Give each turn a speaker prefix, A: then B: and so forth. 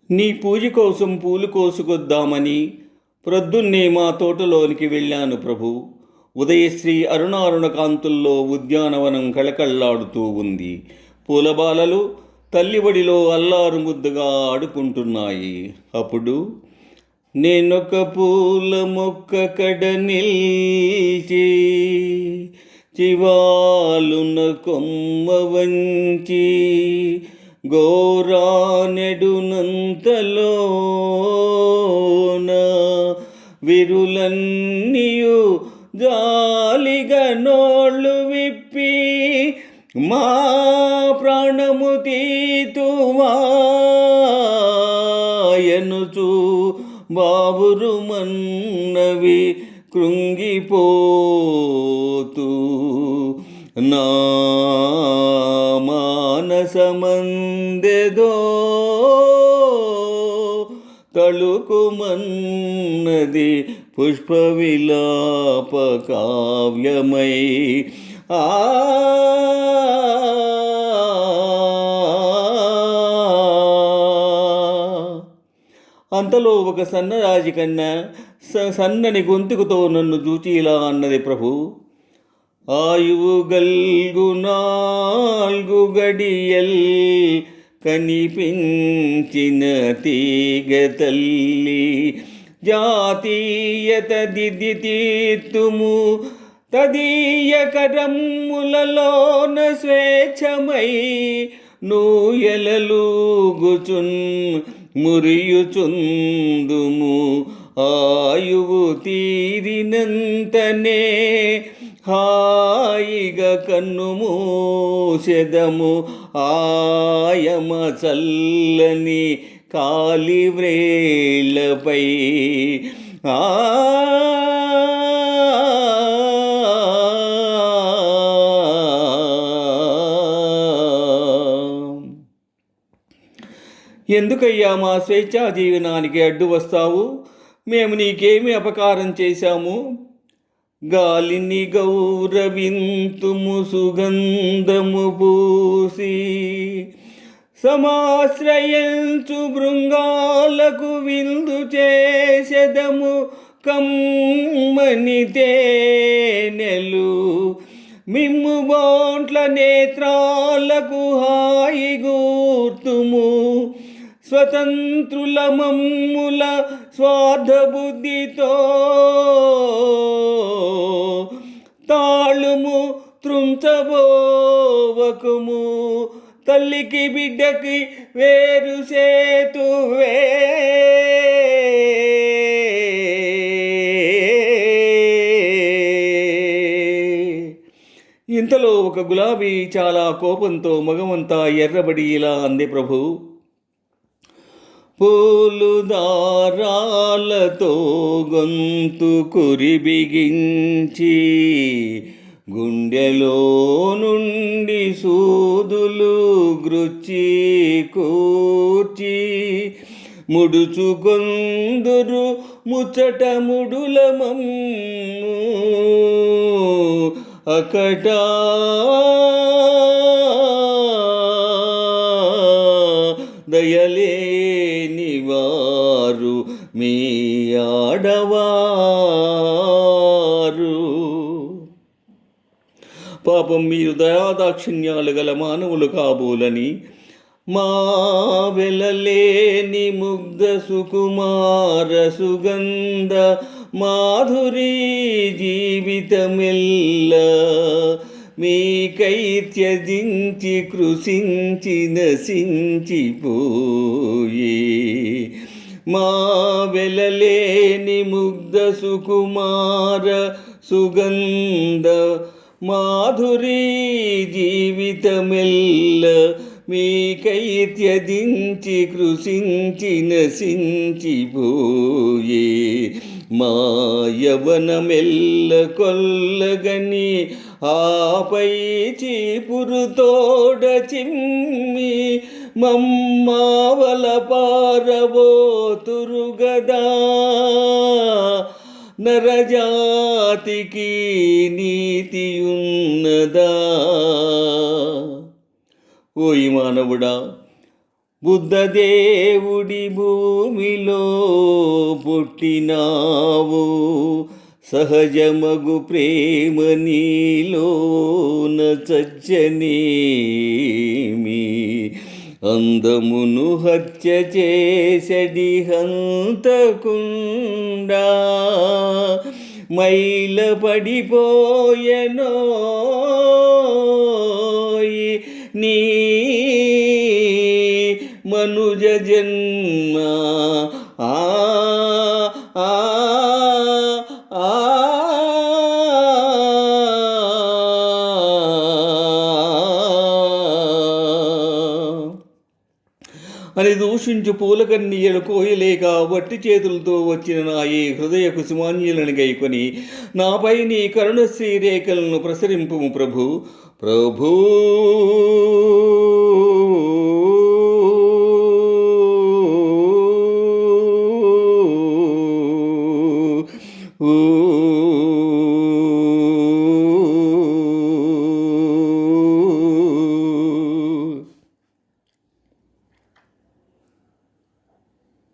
A: నీ పూజ కోసం పూలు కోసుకొద్దామని ప్రొద్దున్నే మా తోటలోనికి వెళ్ళాను ప్రభు. ఉదయశ్రీ అరుణారుణ కాంతుల్లో ఉద్యానవనం కళకళ్లాడుతూ ఉంది. పూలబాలలు తల్లివడిలో అల్లారు ముద్దుగా ఆడుకుంటున్నాయి. అప్పుడు నేనొక పూల మొక్క కడ నిల్చి చివాలున కొమ్మ వంచి గోరానెడునంతలోన విరులన్నీయు జాలిగా నోళ్ళు విప్పి మా ప్రాణము తీతువాయనుచు బాబురు మన్నవి కృంగిపోతూ నా మానసమందెదో తళుకుమన్నది పుష్పవిలాప కావ్యమై. అంతలో ఒక సన్నరాజి కన్నా సన్నని గొంతుకుతో నన్ను చూచి ఇలా అన్నది ప్రభు. ఆయువు గల్గు నాల్గు గడియల్ కనిపించిన తీగ తల్లి జాతీయత దిది తీర్తుము తదీయ కరమ్ములలోన స్వేచ్ఛమై నూయలలుగుచున్ మురియుచుందుము ఆయువు తీరినంతనే హాయిగా కన్ను మూసెదము ఆయమ చల్లని కాలివ్రేళ్లపై. ఎందుకయ్యా మా స్వేచ్ఛా జీవనానికి అడ్డు వస్తావు? మేము నీకేమి అపకారం చేశాము? గాలిని గౌరవింతుము సుగంధము పూసి సమాశ్రయించు బృంగాలకు విందు చేసెదము కమ్మని తేనెలు మిమ్ము బోంట్ల నేత్రాలకు హాయిగూర్తుము స్వతంత్రుల మమ్ముల స్వార్థ బుద్ధితో తాళుము త్రుంచబోవకుము తల్లికి బిడ్డకి వేరు సేతువే. ఇంతలో ఒక గులాబీ చాలా కోపంతో మగమంతా ఎర్రబడి ఇలా అంది ప్రభు. పూలు దారాలతో గొంతు కురిబిగించి గుండెలో నుండి సూదులు గ్రుచ్చి కూర్చి ముడుచుకొందురు ముచ్చట ముడుల మమ్ము అకట దయలేని వారు మీ ఆడవారు. పాపం మీరు దయాదాక్షిణ్యాలు గల మానవులు కాబోలని మా వెలలేని ముగ్ధ సుకుమార సుగంధ మాధురీ జీవితమెల్ల మీకై త్యజించి కృషించి నశించిపోయి మా వెలలేని ముగ్ధ సుకుమార సుగంధ మాధురీ జీవితమెల్ల మీకై త్యజించి కృషించి నశించిపోయే మా యవనమెల్ల కొల్లగని ఆపై చీపురుతోడ చిమ్మి మమ్మావల పారబోతురుగదా నరజాతికి నీతియున్నదా? ఓయి మానవుడా, బుద్ధదేవుడి భూమిలో పుట్టినావు, సహజమగు ప్రేమ నీలోన చచ్చనేమి. అందమును హత్య చేసడి హంతకుండా మైల పడిపోయెనోయి నీ మనుజ జన్మ. ఆ ఆ ఆ అని దూషించు పూలకన్నీయలు కోయలేక వట్టి చేతులతో వచ్చిన నా ఈ హృదయ కుసుమాన్యులను గైకొని నాపై నీ కరుణ శ్రీరేఖలను ప్రసరింపుము ప్రభు. ప్రభూ ఊ